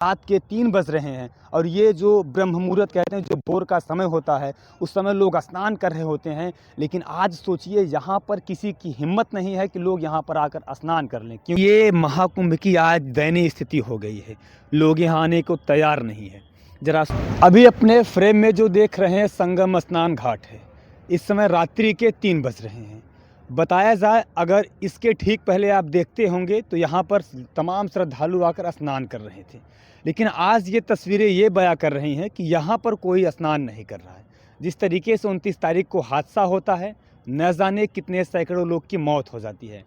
रात के 3 बज रहे हैं और ये जो ब्रह्म मुहूर्त कहते हैं, जो भोर का समय होता है, उस समय लोग स्नान कर रहे होते हैं। लेकिन आज सोचिए, यहाँ पर किसी की हिम्मत नहीं है कि लोग यहाँ पर आकर स्नान कर लें, क्योंकि ये महाकुंभ की आज दयनीय स्थिति हो गई है। लोग यहाँ आने को तैयार नहीं है। जरा अभी अपने फ्रेम में जो देख रहे हैं, संगम स्नान घाट है। इस समय रात्रि के 3 बज रहे हैं। बताया जाए, अगर इसके ठीक पहले आप देखते होंगे तो यहाँ पर तमाम श्रद्धालु आकर स्नान कर रहे थे। लेकिन आज ये तस्वीरें ये बयां कर रही हैं कि यहाँ पर कोई स्नान नहीं कर रहा है। जिस तरीके से 29 तारीख को हादसा होता है, न जाने कितने सैकड़ों लोग की मौत हो जाती है।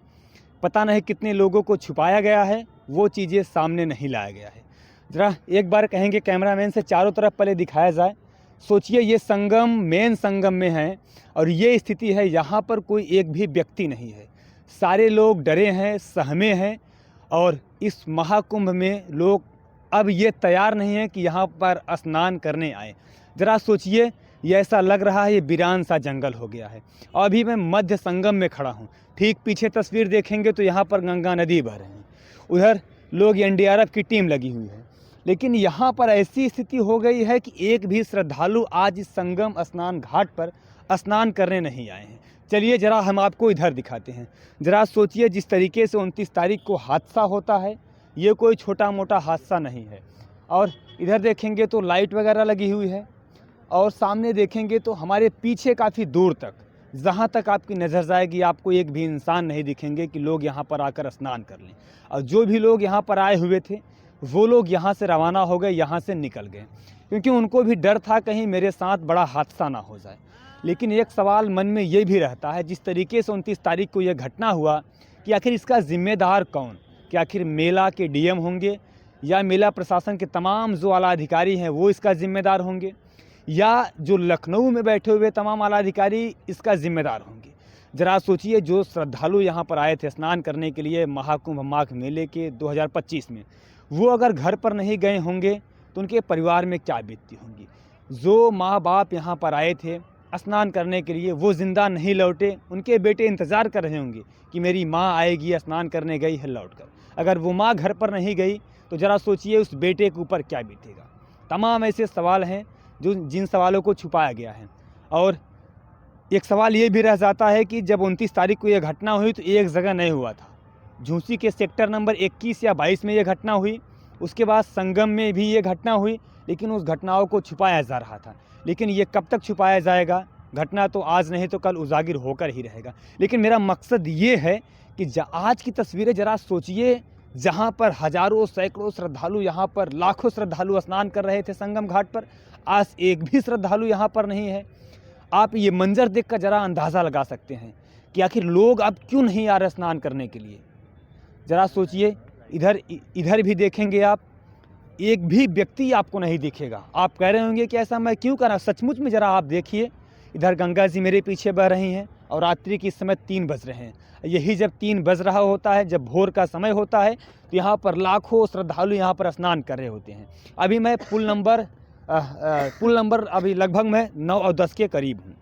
पता नहीं कितने लोगों को छुपाया गया है, वो चीज़ें सामने नहीं लाया गया है। ज़रा एक बार कहेंगे कैमरामैन से चारों तरफ पहले दिखाया जाए। सोचिए, ये संगम मेन संगम में है और ये स्थिति है, यहाँ पर कोई एक भी व्यक्ति नहीं है। सारे लोग डरे हैं, सहमे हैं और इस महाकुंभ में लोग अब ये तैयार नहीं है कि यहाँ पर स्नान करने आए। ज़रा सोचिए, ये ऐसा लग रहा है ये वीरान सा जंगल हो गया है। अभी मैं मध्य संगम में खड़ा हूँ। ठीक पीछे तस्वीर देखेंगे तो यहाँ पर गंगा नदी बह रही है। उधर लोग एनडीआरएफ की टीम लगी हुई है। लेकिन यहाँ पर ऐसी स्थिति हो गई है कि एक भी श्रद्धालु आज इस संगम स्नान घाट पर स्नान करने नहीं आए हैं। चलिए ज़रा हम आपको इधर दिखाते हैं। ज़रा सोचिए, जिस तरीके से 29 तारीख को हादसा होता है, ये कोई छोटा मोटा हादसा नहीं है। और इधर देखेंगे तो लाइट वगैरह लगी हुई है और सामने देखेंगे तो हमारे पीछे काफ़ी दूर तक, जहाँ तक आपकी नज़र जाएगी, आपको एक भी इंसान नहीं दिखेंगे कि लोग यहाँ पर आकर स्नान कर लें। और जो भी लोग यहाँ पर आए हुए थे, वो लोग यहाँ से रवाना हो गए, यहाँ से निकल गए, क्योंकि उनको भी डर था कहीं मेरे साथ बड़ा हादसा ना हो जाए। लेकिन एक सवाल मन में ये भी रहता है, जिस तरीके से 29 तारीख को यह घटना हुआ, कि आखिर इसका जिम्मेदार कौन? कि आखिर मेला के डीएम होंगे या मेला प्रशासन के तमाम जो आला अधिकारी हैं वो इसका जिम्मेदार होंगे, या जो लखनऊ में बैठे हुए तमाम आला अधिकारी इसका जिम्मेदार होंगे? ज़रा सोचिए, जो श्रद्धालु यहाँ पर आए थे स्नान करने के लिए महाकुंभ माघ मेले के 2025 में, वो अगर घर पर नहीं गए होंगे तो उनके परिवार में क्या बीतती होंगी। जो माँ बाप यहाँ पर आए थे स्नान करने के लिए, वो ज़िंदा नहीं लौटे, उनके बेटे इंतज़ार कर रहे होंगे कि मेरी माँ आएगी, स्नान करने गई है लौटकर। अगर वो माँ घर पर नहीं गई तो ज़रा सोचिए उस बेटे के ऊपर क्या बीतेगा। तमाम ऐसे सवाल हैं जिन सवालों को छुपाया गया है। और एक सवाल ये भी रह जाता है कि जब 29 तारीख को यह घटना हुई तो एक जगह नहीं हुआ था। झूंसी के सेक्टर नंबर 21 या 22 में ये घटना हुई, उसके बाद संगम में भी ये घटना हुई, लेकिन उस घटनाओं को छुपाया जा रहा था। लेकिन ये कब तक छुपाया जाएगा? घटना तो आज नहीं तो कल उजागर होकर ही रहेगा। लेकिन मेरा मकसद ये है कि आज की तस्वीरें ज़रा सोचिए, जहाँ पर हज़ारों सैकड़ों श्रद्धालु, यहाँ पर लाखों श्रद्धालु स्नान कर रहे थे संगम घाट पर, आज एक भी श्रद्धालु यहाँ पर नहीं है। आप ये मंजर देखकर ज़रा अंदाज़ा लगा सकते हैं कि आखिर लोग अब क्यों नहीं आ रहे स्नान करने के लिए। ज़रा सोचिए, इधर भी देखेंगे आप, एक भी व्यक्ति आपको नहीं दिखेगा। आप कह रहे होंगे कि ऐसा मैं क्यों कर रहा? सचमुच में ज़रा आप देखिए, इधर गंगा जी मेरे पीछे बह रही हैं और रात्रि के समय 3 बज रहे हैं। यही जब 3 बज रहा होता है, जब भोर का समय होता है, तो यहाँ पर लाखों श्रद्धालु यहाँ पर स्नान कर रहे होते हैं। अभी मैं पुल नंबर अभी लगभग मैं 9 और 10 के करीब हूँ।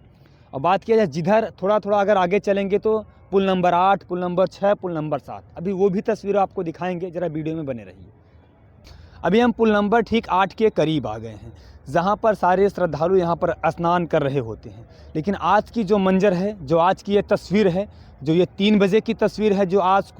और बात किया जाए, जिधर थोड़ा थोड़ा अगर आगे चलेंगे तो पुल नंबर 8, पुल नंबर 6, पुल नंबर 7, अभी वो भी तस्वीरें आपको दिखाएंगे। ज़रा वीडियो में बने रहिए। अभी हम पुल नंबर ठीक 8 के करीब आ गए हैं, जहाँ पर सारे श्रद्धालु यहाँ पर स्नान कर रहे होते हैं। लेकिन आज की जो मंजर है, जो आज की ये तस्वीर है, जो ये 3 बजे की तस्वीर है, जो आज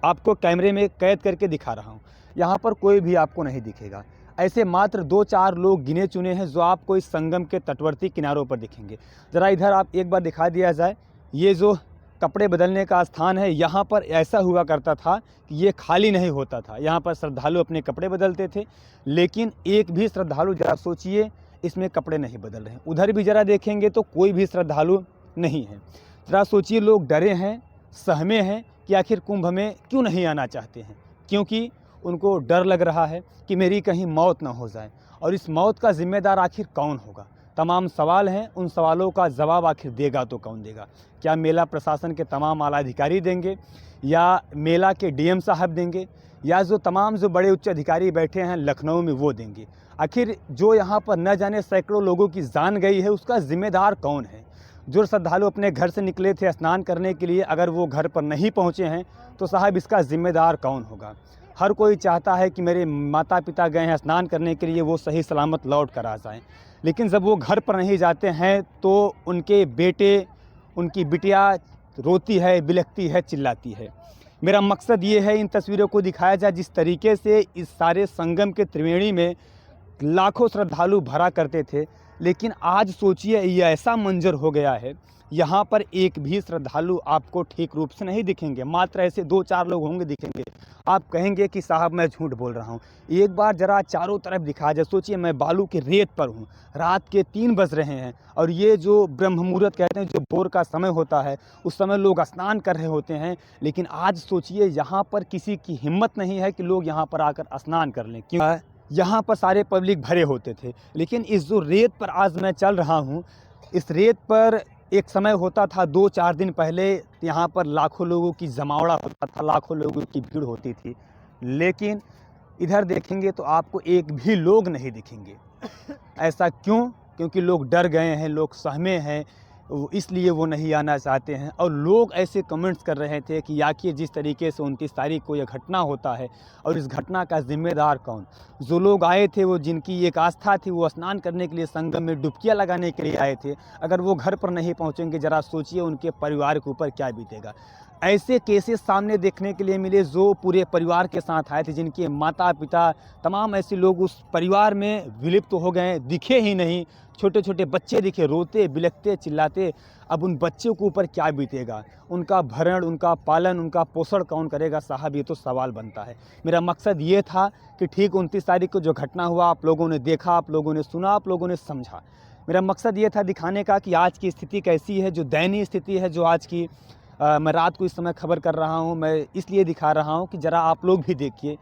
आपको कैमरे में कैद करके दिखा रहा हूँ, यहाँ पर कोई भी आपको नहीं दिखेगा। ऐसे मात्र 2-4 लोग गिने चुने हैं जो आपको इस संगम के तटवर्ती किनारों पर दिखेंगे। ज़रा इधर आप एक बार दिखा दिया जाए, ये जो कपड़े बदलने का स्थान है, यहाँ पर ऐसा हुआ करता था कि ये खाली नहीं होता था। यहाँ पर श्रद्धालु अपने कपड़े बदलते थे, लेकिन एक भी श्रद्धालु, ज़रा सोचिए, इसमें कपड़े नहीं बदल रहे हैं। उधर भी ज़रा देखेंगे तो कोई भी श्रद्धालु नहीं है। ज़रा सोचिए, लोग डरे हैं, सहमे हैं कि आखिर कुंभ में क्यों नहीं आना चाहते हैं, क्योंकि उनको डर लग रहा है कि मेरी कहीं मौत ना हो जाए। और इस मौत का जिम्मेदार आखिर कौन होगा? तमाम सवाल हैं, उन सवालों का जवाब आखिर देगा तो कौन देगा? क्या मेला प्रशासन के तमाम आला अधिकारी देंगे, या मेला के डीएम साहब देंगे, या जो तमाम जो बड़े उच्च अधिकारी बैठे हैं लखनऊ में वो देंगे? आखिर जो यहाँ पर न जाने सैकड़ों लोगों की जान गई है, उसका जिम्मेदार कौन है? जो श्रद्धालु अपने घर से निकले थे स्नान करने के लिए, अगर वो घर पर नहीं पहुँचे हैं तो साहब इसका जिम्मेदार कौन होगा? हर कोई चाहता है कि मेरे माता पिता गए हैं स्नान करने के लिए, वो सही सलामत लौट कर आ जाएँ। लेकिन जब वो घर पर नहीं जाते हैं तो उनके बेटे, उनकी बिटिया रोती है, बिलखती है, चिल्लाती है। मेरा मकसद ये है इन तस्वीरों को दिखाया जाए जिस तरीके से इस सारे संगम के त्रिवेणी में लाखों श्रद्धालु भरा करते थे, लेकिन आज सोचिए ये ऐसा मंजर हो गया है, यहाँ पर एक भी श्रद्धालु आपको ठीक रूप से नहीं दिखेंगे। मात्र ऐसे 2-4 लोग होंगे दिखेंगे। आप कहेंगे कि साहब मैं झूठ बोल रहा हूँ। एक बार ज़रा चारों तरफ दिखाया जाए। सोचिए मैं बालू के रेत पर हूँ, रात के 3 बज रहे हैं और ये जो ब्रह्म मुहूर्त कहते हैं, जो भोर का समय होता है, उस समय लोग स्नान कर रहे होते हैं। लेकिन आज सोचिए यहाँ पर किसी की हिम्मत नहीं है कि लोग यहाँ पर आकर स्नान कर लें। क्यों? यहाँ पर सारे पब्लिक भरे होते थे। लेकिन इस जो रेत पर आज मैं चल रहा हूँ, इस रेत पर एक समय होता था 2-4 दिन पहले यहाँ पर लाखों लोगों की जमावड़ा होता था, लाखों लोगों की भीड़ होती थी। लेकिन इधर देखेंगे तो आपको एक भी लोग नहीं दिखेंगे। ऐसा क्यों? क्योंकि लोग डर गए हैं, लोग सहमे हैं, इसलिए वो नहीं आना चाहते हैं। और लोग ऐसे कमेंट्स कर रहे थे कि आखिर जिस तरीके से 29 तारीख को यह घटना होता है और इस घटना का जिम्मेदार कौन? जो लोग आए थे, वो जिनकी एक आस्था थी, वो स्नान करने के लिए संगम में डुबकियां लगाने के लिए आए थे, अगर वो घर पर नहीं पहुंचेंगे, ज़रा सोचिए उनके परिवार के ऊपर क्या बीतेगा। ऐसे केसेस सामने देखने के लिए मिले जो पूरे परिवार के साथ आए थे, जिनके माता पिता, तमाम ऐसे लोग उस परिवार में विलुप्त हो गए, दिखे ही नहीं। छोटे छोटे बच्चे दिखे, रोते, बिलखते, चिल्लाते। अब उन बच्चों के ऊपर क्या बीतेगा? उनका भरण, उनका पालन, उनका पोषण कौन करेगा? साहब ये तो सवाल बनता है। मेरा मकसद ये था कि ठीक 29 तारीख को जो घटना हुआ, आप लोगों ने देखा, आप लोगों ने सुना, आप लोगों ने समझा। मेरा मकसद ये था दिखाने का कि आज की स्थिति कैसी है, जो दयनीय स्थिति है, जो आज की मैं रात को इस समय खबर कर रहा हूँ। मैं इसलिए दिखा रहा हूँ कि ज़रा आप लोग भी देखिए।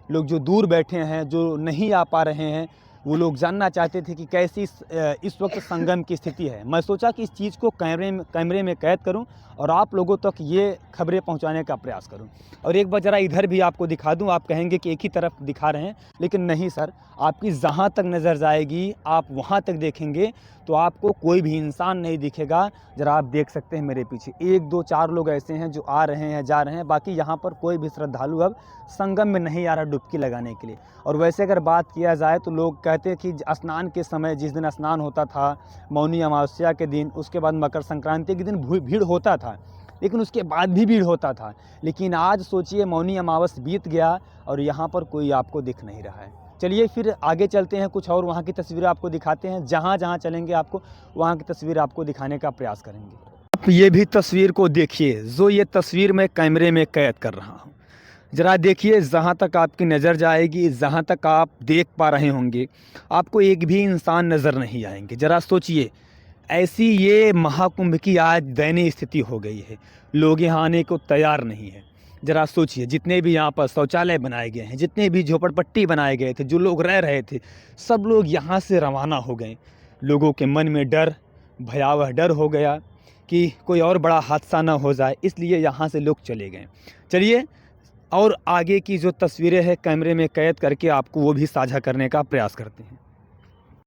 लोग जो दूर बैठे हैं, जो नहीं आ पा रहे हैं, वो लोग जानना चाहते थे कि कैसी इस वक्त संगम की स्थिति है। मैं सोचा कि इस चीज़ को कैमरे में कैद करूं और आप लोगों तक ये खबरें पहुंचाने का प्रयास करूं। और एक बार ज़रा इधर भी आपको दिखा दूं। आप कहेंगे कि एक ही तरफ दिखा रहे हैं, लेकिन नहीं सर, आपकी जहां तक नज़र जाएगी आप वहां तक देखेंगे तो आपको कोई भी इंसान नहीं दिखेगा। ज़रा आप देख सकते हैं मेरे पीछे 1-2-4 लोग ऐसे हैं जो आ रहे हैं, जा रहे हैं। बाकी यहाँ पर कोई भी श्रद्धालु अब संगम में नहीं आ रहा डुबकी लगाने के लिए। और वैसे अगर बात किया जाए तो लोग कहते हैं कि स्नान के समय, जिस दिन स्नान होता था मौनी अमावस्या के दिन, उसके बाद मकर संक्रांति के दिन भीड़ होता था, लेकिन उसके बाद भी भीड़ होता था। लेकिन आज सोचिए मौनी अमावस बीत गया और यहाँ पर कोई आपको दिख नहीं रहा है। चलिए फिर आगे चलते हैं, कुछ और वहाँ की तस्वीरें आपको दिखाते हैं। जहाँ जहाँ चलेंगे आपको वहाँ की तस्वीर आपको दिखाने का प्रयास करेंगे। आप ये भी तस्वीर को देखिए, जो ये तस्वीर मैं कैमरे में कैद कर रहा हूँ। ज़रा देखिए, जहाँ तक आपकी नज़र जाएगी, जहाँ तक आप देख पा रहे होंगे, आपको एक भी इंसान नज़र नहीं आएंगे। ज़रा सोचिए, ऐसी ये महाकुंभ की आज दयनीय स्थिति हो गई है। लोग यहाँ आने को तैयार नहीं है। ज़रा सोचिए, जितने भी यहाँ पर शौचालय बनाए गए हैं, जितने भी झोपड़पट्टी बनाए गए थे, जो लोग रह रहे थे, सब लोग यहाँ से रवाना हो गए। लोगों के मन में डर, भयावह डर हो गया कि कोई और बड़ा हादसा ना हो जाए, इसलिए यहाँ से लोग चले गए। चलिए और आगे की जो तस्वीरें हैं कैमरे में कैद करके आपको वो भी साझा करने का प्रयास करते हैं।